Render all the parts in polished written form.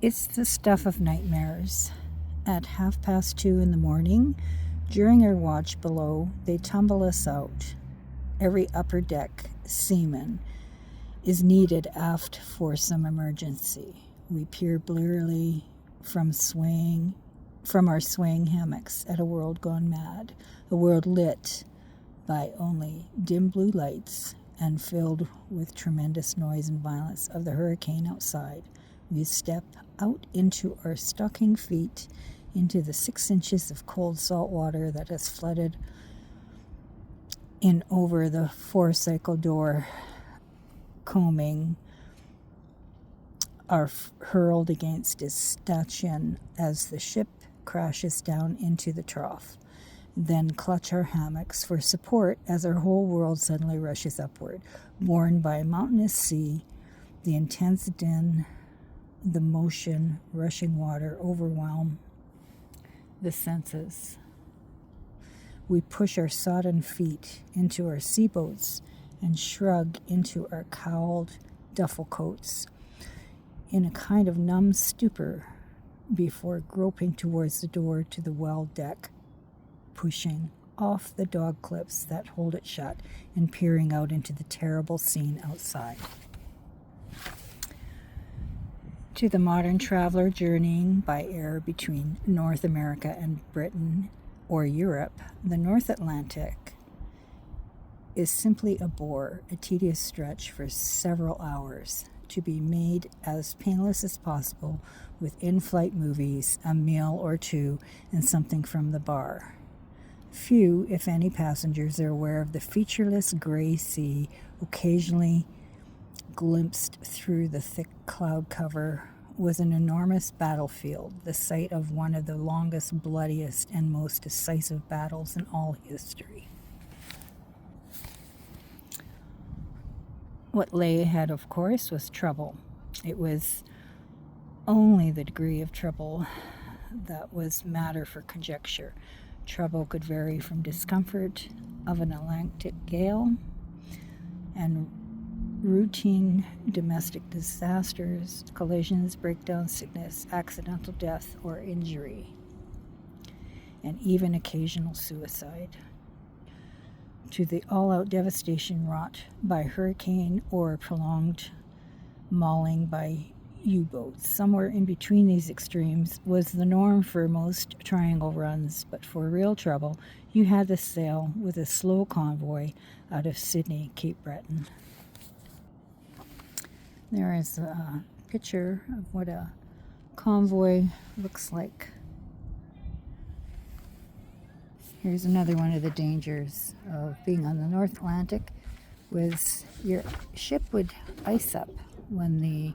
It's the stuff of nightmares. At 2:30 in the morning, during our watch below, they tumble us out. Every upper deck seaman is needed aft for some emergency. We peer blearily from our swaying hammocks at a world gone mad, a world lit by only dim blue lights and filled with tremendous noise and violence of the hurricane outside. We step out into our stocking feet into the 6 inches of cold salt water that has flooded in over the forecycle door, combing are hurled against its stanchion as the ship crashes down into the trough. Then clutch our hammocks for support as our whole world suddenly rushes upward, borne by a mountainous sea. The intense din, the motion, rushing water overwhelm the senses. We push our sodden feet into our seaboats and shrug into our cowled duffel coats in a kind of numb stupor before groping towards the door to the well deck, pushing off the dog clips that hold it shut and peering out into the terrible scene outside. To the modern traveler journeying by air between North America and Britain or Europe, the North Atlantic is simply a bore, a tedious stretch for several hours, to be made as painless as possible with in-flight movies, a meal or two, and something from the bar. Few, if any, passengers are aware of the featureless gray sea occasionally glimpsed through the thick cloud cover was an enormous battlefield, the site of one of the longest, bloodiest, and most decisive battles in all history. What lay ahead, of course, was trouble. It was only the degree of trouble that was matter for conjecture. Trouble could vary from discomfort of an Atlantic gale and routine domestic disasters, collisions, breakdown, sickness, accidental death or injury, and even occasional suicide, to the all-out devastation wrought by hurricane or prolonged mauling by U-boats. Somewhere in between these extremes was the norm for most triangle runs, but for real trouble, you had to sail with a slow convoy out of Sydney, Cape Breton. There is a picture of what a convoy looks like. Here's another one of the dangers of being on the North Atlantic, was your ship would ice up when the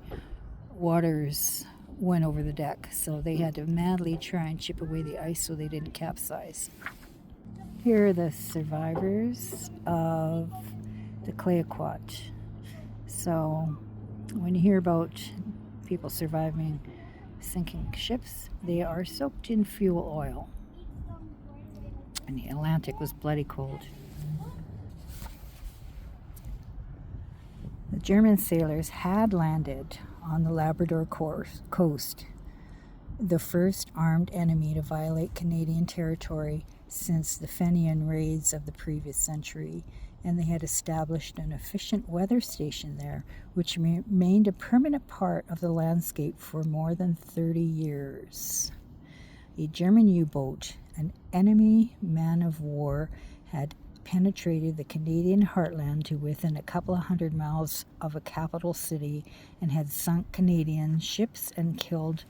waters went over the deck, so they had to madly try and chip away the ice so they didn't capsize. Here are the survivors of the Clayoquot. So when you hear about people surviving sinking ships, they are soaked in fuel oil. And the Atlantic was bloody cold. The German sailors had landed on the Labrador coast, the first armed enemy to violate Canadian territory since the Fenian raids of the previous century, and they had established an efficient weather station there, which remained a permanent part of the landscape for more than 30 years. A German U-boat, an enemy man of war, had penetrated the Canadian heartland to within a couple of 100 miles of a capital city and had sunk Canadian ships and killed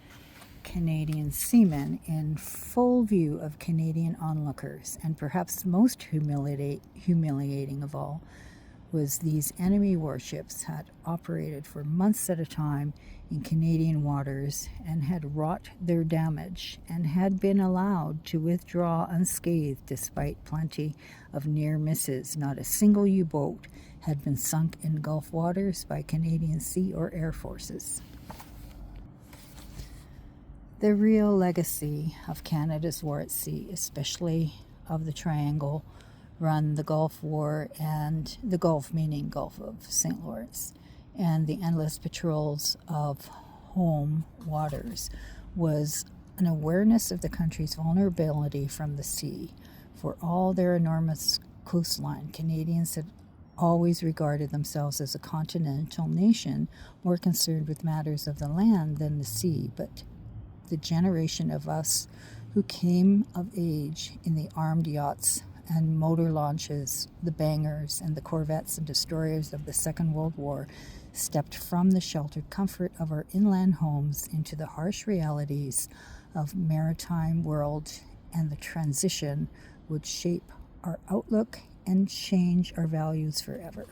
Canadian seamen in full view of Canadian onlookers. And perhaps most humiliating of all was these enemy warships had operated for months at a time in Canadian waters and had wrought their damage and had been allowed to withdraw unscathed despite plenty of near misses. Not a single U-boat had been sunk in Gulf waters by Canadian sea or air forces. The real legacy of Canada's war at sea, especially of the Triangle Run, the Gulf War, and the Gulf meaning Gulf of St. Lawrence, and the endless patrols of home waters was an awareness of the country's vulnerability from the sea. For all their enormous coastline, Canadians had always regarded themselves as a continental nation, more concerned with matters of the land than the sea. But the generation of us who came of age in the armed yachts and motor launches, the bangers and the corvettes and destroyers of the Second World War, stepped from the sheltered comfort of our inland homes into the harsh realities of maritime world, and the transition would shape our outlook and change our values forever.